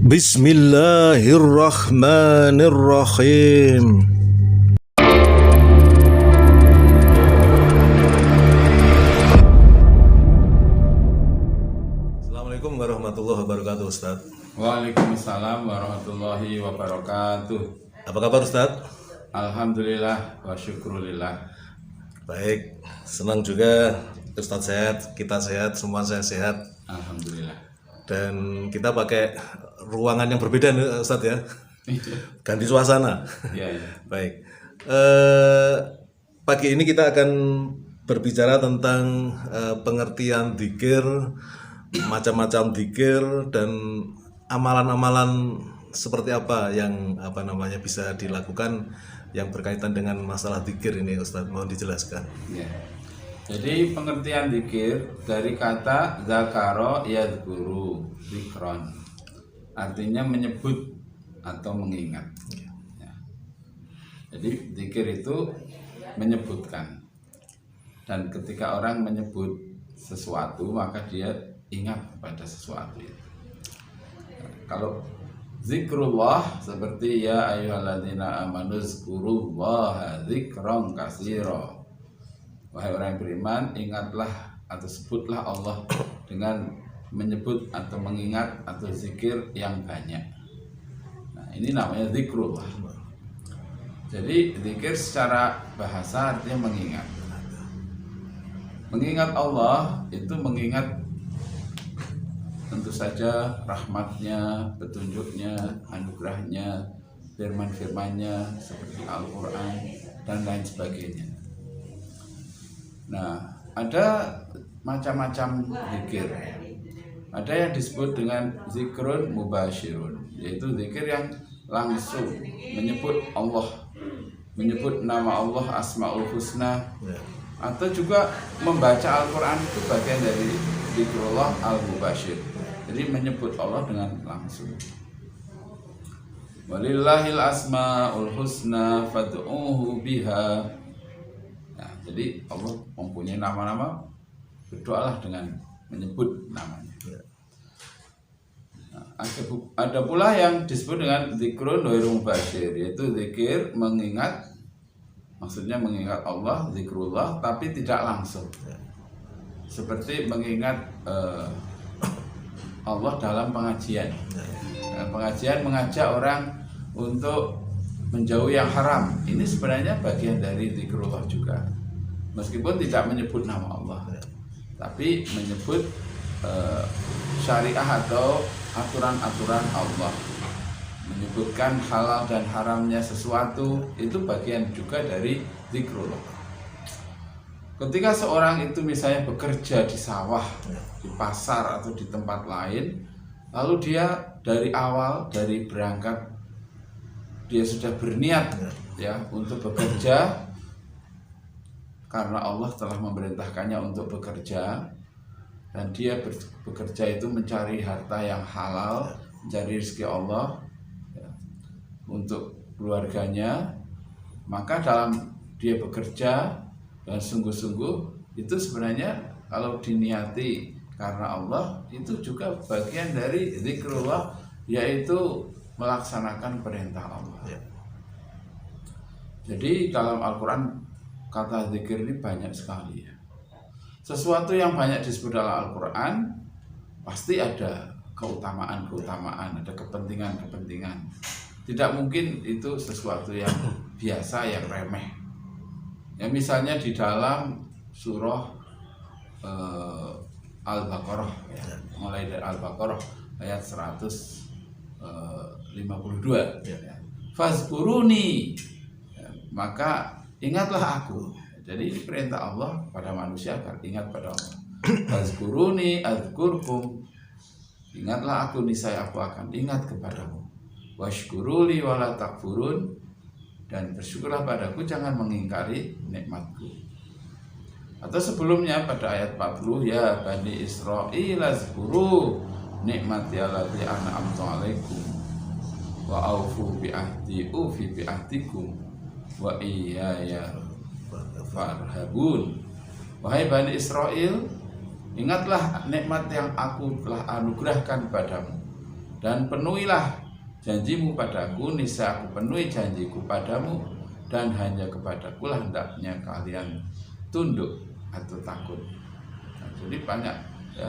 Bismillahirrahmanirrahim. Assalamualaikum warahmatullahi wabarakatuh, Ustaz. Waalaikumsalam warahmatullahi wabarakatuh. Apa kabar, Ustaz? Alhamdulillah wa syukrulillah. Baik, senang juga Ustaz sehat, kita sehat, semua saya sehat. Alhamdulillah. Dan kita pakai ruangan yang berbeda nih, Ustaz ya. Ganti suasana. Iya, iya. Baik. Pagi ini kita akan berbicara tentang pengertian dzikir, macam-macam dzikir dan amalan-amalan seperti apa yang bisa dilakukan yang berkaitan dengan masalah dzikir ini, Ustaz. Mohon dijelaskan. Ya. Jadi pengertian dzikir dari kata zakaro yadzkuru dzikron, artinya menyebut atau mengingat. Ya. Jadi dzikir itu menyebutkan, dan ketika orang menyebut sesuatu maka dia ingat pada sesuatu itu. Kalau zikrullah seperti ya ayyuhalladzina amanu zkurullaha dzikran katsira. Wahai orang yang beriman, ingatlah atau sebutlah Allah dengan menyebut atau mengingat atau zikir yang banyak. Nah, ini namanya zikrullah. Jadi zikir secara bahasa artinya mengingat. Mengingat Allah itu mengingat tentu saja rahmatnya, petunjuknya, anugerahnya, firman-firmannya seperti Al-Quran dan lain sebagainya. Nah, ada macam-macam zikir. Ada yang disebut dengan zikrun mubasyirun, yaitu zikir yang langsung menyebut Allah, menyebut nama Allah, Asmaul Husna, atau juga membaca Al-Quran itu bagian dari zikrullah al-mubasyir. Jadi menyebut Allah dengan langsung. Walillahil asmaul husna fad'uhu biha. Nah, jadi Allah mempunyai nama-nama, berdoalah dengan menyebut namanya. Nah, ada pula yang disebut dengan zikrun ghairu mubasyir, yaitu zikir mengingat, maksudnya mengingat Allah, zikrullah, tapi tidak langsung. Seperti mengingat Allah dalam pengajian. Dalam pengajian mengajak orang untuk menjauhi yang haram. Ini sebenarnya bagian dari zikrullah juga. Meskipun tidak menyebut nama Allah, tapi menyebut syariah atau aturan-aturan Allah. Menyebutkan halal dan haramnya sesuatu, itu bagian juga dari zikrullah. Ketika seorang itu misalnya bekerja di sawah, di pasar atau di tempat lain, lalu dia dari awal, dari berangkat, dia sudah berniat ya untuk bekerja karena Allah telah memerintahkannya untuk bekerja, dan dia bekerja itu mencari harta yang halal, mencari rezeki Allah ya, untuk keluarganya. Maka dalam dia bekerja dan sungguh-sungguh, itu sebenarnya kalau diniati karena Allah, itu juga bagian dari zikrullah, yaitu melaksanakan perintah Allah. Jadi dalam Al-Quran kata zikir ini banyak sekali ya. Sesuatu yang banyak disebut dalam Al-Quran pasti ada keutamaan-keutamaan, ada kepentingan-kepentingan. Tidak mungkin itu sesuatu yang biasa, yang remeh. Ya, misalnya di dalam surah Al-Baqarah ya, mulai dari Al-Baqarah ayat 152 ya. Fazkuruni, ya, maka ingatlah aku. Jadi ini perintah Allah pada manusia agar ingat pada Allah. Fazkuruni adzkurkum, ingatlah aku, niscaya aku akan ingat kepadamu. Washkuruli wala takfurun, dan bersyukurlah padaku, jangan mengingkari nikmatku. Atau sebelumnya pada ayat 40, ya Bani Israil azkuru nikmati allati an'amtu alaikum wa aufu bi ahdi ufi bi ahdikum wa iyaya farhabun. Wahai Bani Israil, ingatlah nikmat yang aku telah anugerahkan padamu, dan penuhilah janjimu padaku, niscaya aku penuhi janjiku padamu, dan hanya kepadaku lah hendaknya kalian tunduk atau takut. Nah, jadi banyak ya.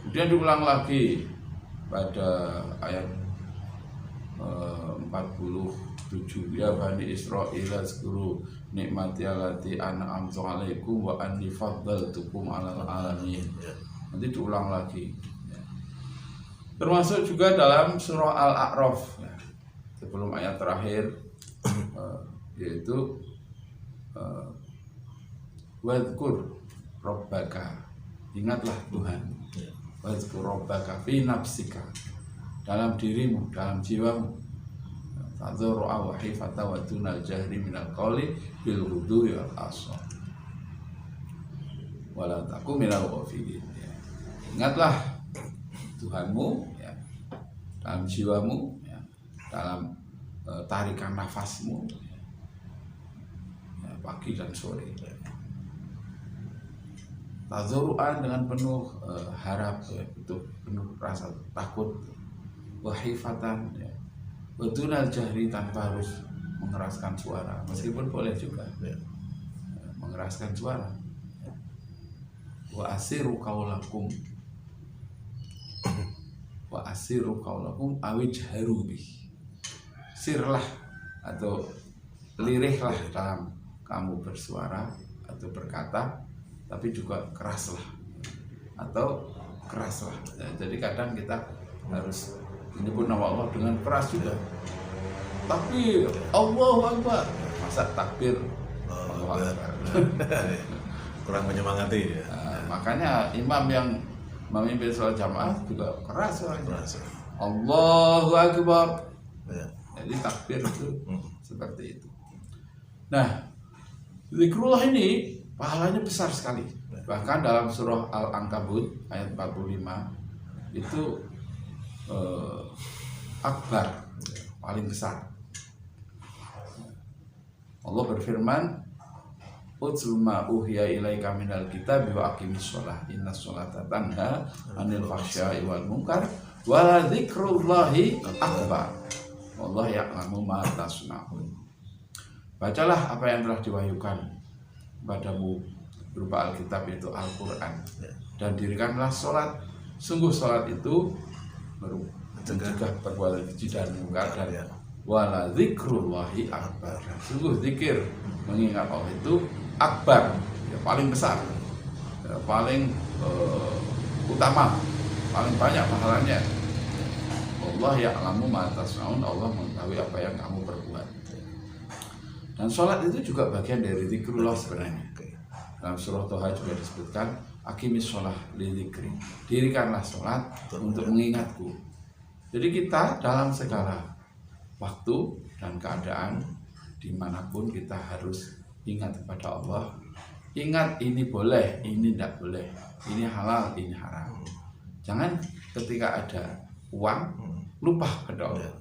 Kemudian diulang lagi pada ayat 47, ya Bani Israil azkuru nikmati allati an'amtu alaikum wa anni faddaltukum 'alal alamin. Nanti diulang lagi ya. Termasuk juga dalam surah Al-A'raf ya, sebelum ayat terakhir yaitu wadhkur rabbaka, ingatlah Tuhan, wadhkur rabbaka fi nafsika, dalam dirimu, dalam jiwamu, tadzarru'a wa khifata wa dunal jahri minal qawli bil ghudwi wal asal wala takum minal ghafilin. Ingatlah Tuhanmu ya, dalam jiwamu ya, dalam tarikan nafasmu ya, pagi dan sore. Tadzarru'an dengan penuh harap ya, penuh rasa takut, wahifatan ya, wadunal jahri, tanpa harus mengeraskan suara, meskipun boleh juga mengeraskan suara. Wa asiru qaulakum awijharu bih, sirlah atau lirihlah dalam kamu bersuara atau berkata, tapi juga keraslah atau keraslah ya, jadi kadang kita harus menyebut nama Allah dengan keras juga. Takbir, Allahu Akbar, masa takbir Allahu Akbar kurang menyemangati ya. Makanya imam yang memimpin sholat jamaah juga keras suaranya. Allahu Akbar ya. Jadi takbir itu seperti itu. Nah, zikrullah ini pahalanya besar sekali. Bahkan dalam surah Al-Ankabut ayat 45 itu akbar, paling besar. Allah berfirman, "Utslu ma uhiya ilaika minal kitabi wa aqimis shalah, innas sholata tanha 'anil fahsya'i wal munkar wa la dzikrullahi akbar. Wallahu ya'lamu ma tasna'un." Bacalah apa yang telah diwahyukan padamu berupa Alkitab, yaitu Al-Quran, dan dirikanlah sholat. Sungguh sholat itu mencegah perbuatan keji dan munkar, dan wala dzikrullahi akbar. Sungguh zikir mengingat Allah itu akbar, ya, paling besar, ya, paling utama, paling banyak pahalanya. Allah ya'lamu ma tasna'un, Allah mengetahui apa yang kamu perbuat. Dan sholat itu juga bagian dari zikrullah sebenarnya. Dalam surah Toha juga disebutkan, aqimis sholah li dzikri, dirikanlah sholat untuk mengingatku. Jadi kita dalam segala waktu dan keadaan dimanapun kita harus ingat kepada Allah. Ingat ini boleh, ini tidak boleh, ini halal, ini haram. Jangan ketika ada uang lupa pada Allah.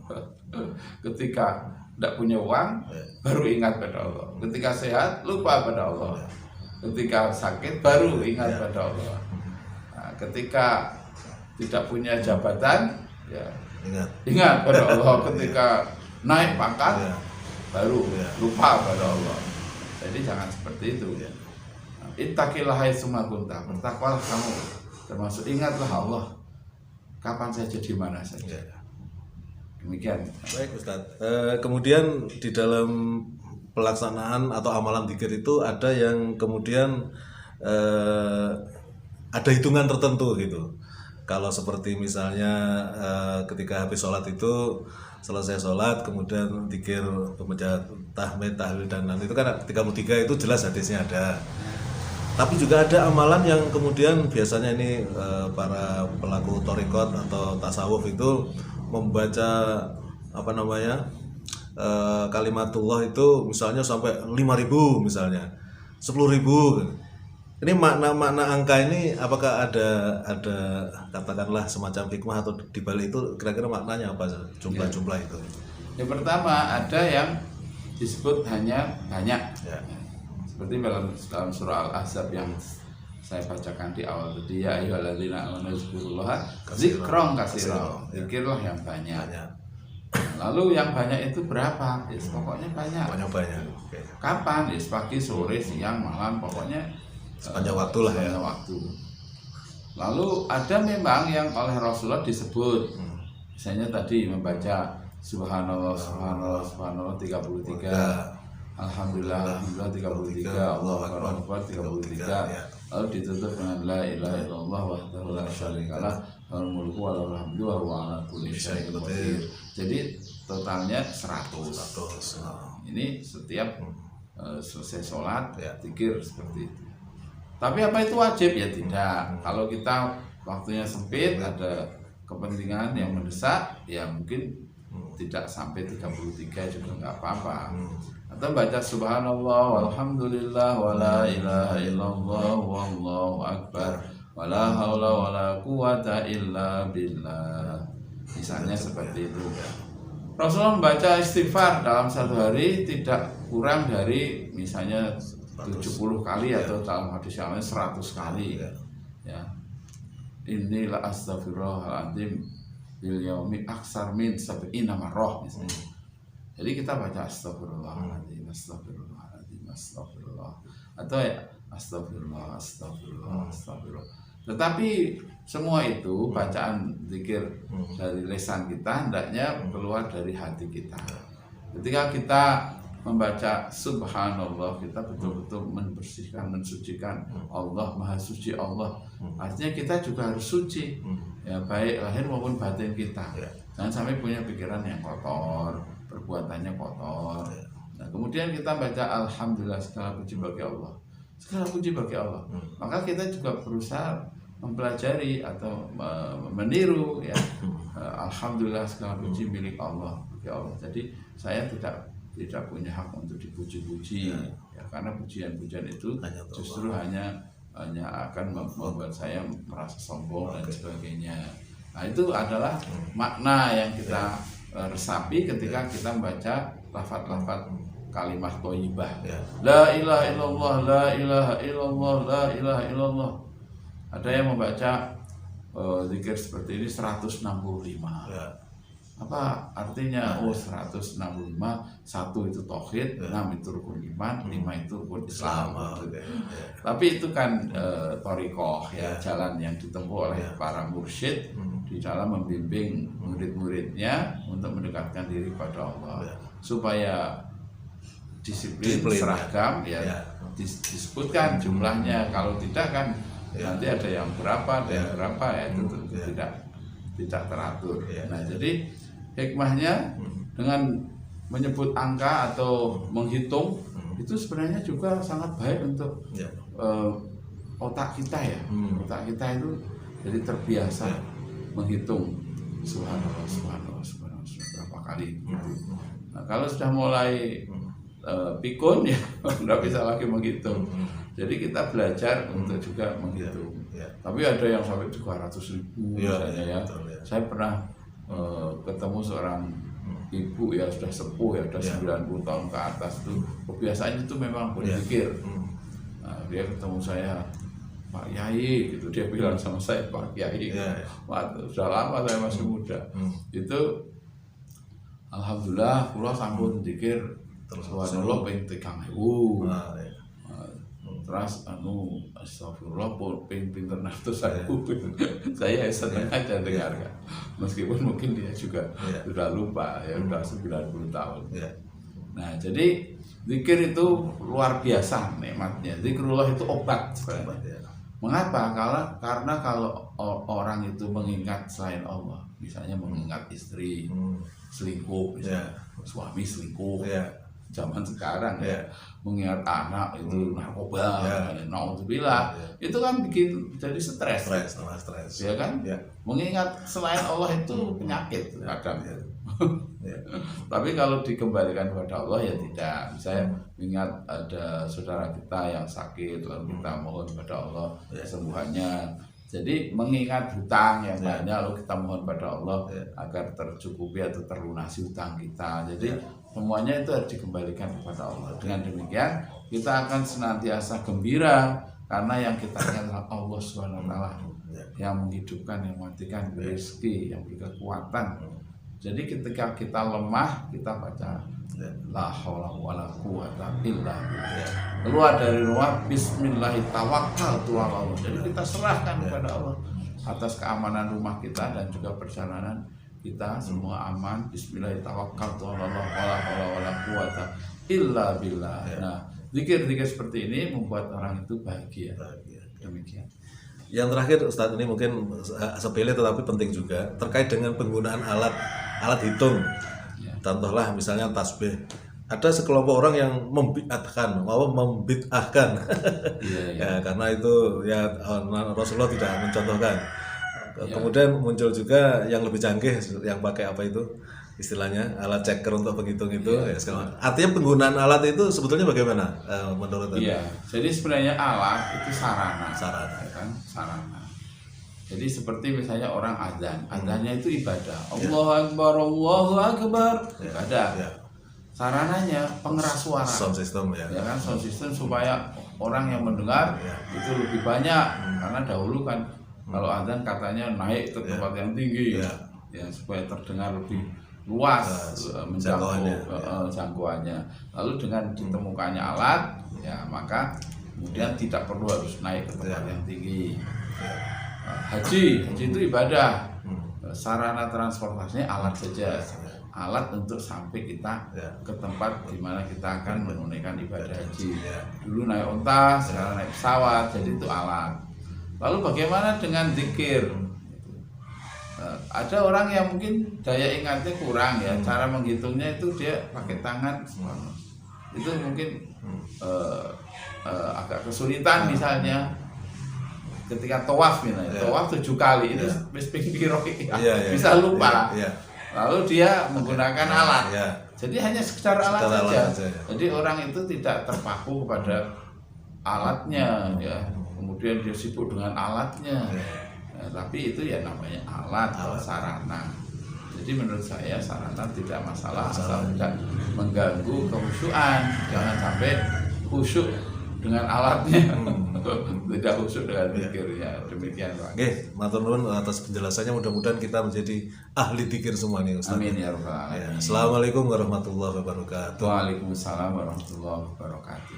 Ketika tidak punya uang baru ingat pada Allah. Ketika sehat lupa pada Allah. Ketika sakit baru ingat pada Allah. Nah, ketika tidak punya jabatan ya ingat pada Allah. Ketika naik pangkat baru lupa pada Allah. Jadi jangan seperti itu. Ittaqillah haitsu ma kunta, bertakwalah kamu, termasuk ingatlah Allah kapan saja, di mana saja. Demikian. Baik Ustaz. Kemudian di dalam pelaksanaan atau amalan dzikir itu ada yang kemudian ada hitungan tertentu gitu. Kalau seperti misalnya ketika habis sholat itu, selesai sholat kemudian dzikir, pembaca tahmid, tahlil dan itu kan 33 itu jelas hadisnya ada. Tapi juga ada amalan yang kemudian biasanya ini para pelaku thariqat atau tasawuf itu membaca kalimatullah itu misalnya sampai 5.000 misalnya, 10.000. Ini makna angka ini apakah ada katakanlah semacam hikmah atau di balik itu kira-kira maknanya apa jumlah-jumlah itu? Yang pertama ada yang disebut hanya banyak. Seperti dalam surah Al-Ahzab yang saya bacakan di awal tadi, ya ayyuhalladzina amanu dzkurullaha dzikron katsiran. Zikirlah yang banyak. Lalu yang banyak itu berapa? Pokoknya banyak. Banyak. Oke. Kapan? Pagi, sore, siang, malam, pokoknya Sepanjang waktu lah ya. sepanjang waktu. Lalu ada memang yang oleh Rasulullah disebut, misalnya tadi membaca Subhanallah 33, Alhamdulillah 33, Allahu Akbar 33, lalu ditutup dengan la ilaha illallah wahdahu la syarikalah lahul mulku wa lahul hamdu wa huwa ala kulli syai'in qadir. Jadi totalnya 100. Ini setiap selesai sholat zikir seperti itu. Tapi apa itu wajib? Ya tidak. Kalau kita waktunya sempit, ada kepentingan yang mendesak, ya mungkin tidak sampai 33 juga nggak apa-apa. Atau baca subhanallah walhamdulillah wala ilaha illallah wallahu akbar wala haula wala quwata illa billah. Misalnya seperti itu. Rasulullah membaca istighfar dalam satu hari tidak kurang dari misalnya 70 kali atau dalam hadis yang lain 100 kali. Ya. Inilah astaghfirullahaladzim bil yaumi aksar min sab'ina marrah misalnya. Jadi kita baca astagfirullahaladzim, astagfirullahaladzim, astagfirullah, atau ya astagfirullah. Tetapi semua itu bacaan zikir dari lisan kita hendaknya keluar dari hati kita. Ketika kita membaca subhanallah, kita betul-betul membersihkan, mensucikan Allah, maha suci Allah. Artinya kita juga harus suci, ya baik lahir maupun batin kita. Jangan sampai punya pikiran yang kotor, perbuatannya kotor. Nah, kemudian kita baca alhamdulillah, segala puji bagi Allah. Segala puji bagi Allah. Maka kita juga berusaha mempelajari atau meniru ya. Alhamdulillah segala puji milik Allah, bagi Allah. Jadi saya tidak punya hak untuk dipuji-puji ya, karena pujian-pujian itu justru hanya akan membuat saya merasa sombong dan sebagainya. Nah, itu adalah makna yang kita resapi ketika kita membaca lafaz-lafaz kalimat thayyibah. La ilaha illallah, la ilaha illallah, la ilaha illallah. Ada yang membaca zikir seperti ini 165. Apa artinya? 165, 1 itu tauhid, 6 itu rukun iman, 5 itu rukun Islam. Tapi itu kan thariqah ya, jalan yang ditempuh oleh para mursyid di dalam membimbing murid-muridnya untuk mendekatkan diri pada Allah, supaya disiplin seragam ya, disebutkan jumlahnya. Kalau tidak kan nanti ada yang berapa, ada yang berapa ya, itu tidak teratur. Nah, jadi hikmahnya dengan menyebut angka atau menghitung itu sebenarnya juga sangat baik untuk otak kita ya. Otak kita itu jadi terbiasa menghitung subhanallah berapa kali gitu. Nah, kalau sudah mulai pikun ya nggak bisa lagi menghitung. Jadi kita belajar untuk juga menghitung. Tapi ada yang sampai 200.000 misalnya ya. Saya pernah ketemu seorang ibu ya, sudah sepuh ya, sudah 90 tahun ke atas tuh. Kebiasaannya itu memang berzikir. Nah, dia ketemu saya, Pak Yai gitu, dia bilang sama saya, Pak Yai. Sudah lama saya masih muda. Itu alhamdulillah kula sampun zikir subhanallah ping 3.000. Terus astagfirullah ping pinter terus saya senang aja dengarkan, meskipun mungkin dia juga sudah lupa ya, sudah 90 tahun. Nah, jadi zikir itu luar biasa nikmatnya. Zikrullah itu obat sebenarnya. Mengapa? Karena kalau orang itu mengingat selain Allah, misalnya mengingat istri selingkuh, misalnya suami selingkuh, zaman sekarang mengingat anak itu narkoba, naudzubillah, itu kan bikin jadi stres, ya kan? Mengingat selain Allah itu penyakit kadang. Tapi kalau dikembalikan kepada Allah ya tidak. Misalnya mengingat ada saudara kita yang sakit, lalu kita mohon kepada Allah kesembuhannya. Jadi mengingat hutang yang banyak, lalu kita mohon pada Allah agar tercukupi atau terlunasi hutang kita. Jadi semuanya itu harus dikembalikan kepada Allah. Dengan demikian kita akan senantiasa gembira Karena yang kita ingat adalah Allah Subhanahu wa taala yang menghidupkan, yang mematikan, rezeki, yang beri kekuatan. Jadi ketika kita lemah, kita baca la haula wala quwata illa billah. Keluar dari rumah bismillahirrahmanirrahim. Jadi kita serahkan kepada Allah atas keamanan rumah kita dan juga perjalanan kita semua aman. Bismillahirrahmanirrahim. Wala haula wala quwata illa billah. Nah, zikir-zikir seperti ini membuat orang itu bahagia. Demikian. Yang terakhir Ustadz, ini mungkin sepele tetapi penting juga terkait dengan penggunaan alat hitung. Contohlah misalnya tasbih. Ada sekelompok orang yang membid'ahkan, ya, karena itu ya Rasulullah tidak mencontohkan. Kemudian muncul juga yang lebih canggih, yang pakai apa itu istilahnya alat checker untuk penghitung itu. Artinya penggunaan alat itu sebetulnya bagaimana menurut Anda? Iya, jadi sebenarnya alat itu sarana, ya kan? Sarana. Jadi seperti misalnya orang azannya itu ibadah. Allahu Akbar, ibadah. Sarananya pengeras suara. Sound system ya kan, sound system supaya orang yang mendengar itu lebih banyak. Karena dahulu kan kalau azan katanya naik ke tempat yang tinggi, ya supaya terdengar lebih luas jangkauannya. Lalu dengan ditemukannya alat, ya maka kemudian tidak perlu harus naik ke tempat yang tinggi. Haji itu ibadah, sarana transportasinya alat saja, alat untuk sampai kita ke tempat di mana kita akan menunaikan ibadah haji. Dulu naik onta, sekarang naik pesawat, jadi itu alat. Lalu bagaimana dengan zikir? Ada orang yang mungkin daya ingatnya kurang ya, cara menghitungnya itu dia pakai tangan, itu mungkin agak kesulitan misalnya. Ketika tawaf misalnya, tawaf 7 kali itu bisa lupa. Lalu dia menggunakan alat. Jadi hanya sekedar alat saja. Jadi orang itu tidak terpaku kepada alatnya, ya. Kemudian dia sibuk dengan alatnya. Tapi itu ya namanya alat atau sarana. Jadi menurut saya sarana tidak masalah asal tidak mengganggu kehusyuan. Jangan sampai khusyuk dengan alatnya, tidak khusyuk dengan zikirnya. Demikian Pak. Oke, matur nuwun atas penjelasannya. Mudah-mudahan kita menjadi ahli zikir semua nih Ustaz. Amin ya rabbal alamin. Assalamualaikum warahmatullahi wabarakatuh. Waalaikumsalam warahmatullahi wabarakatuh.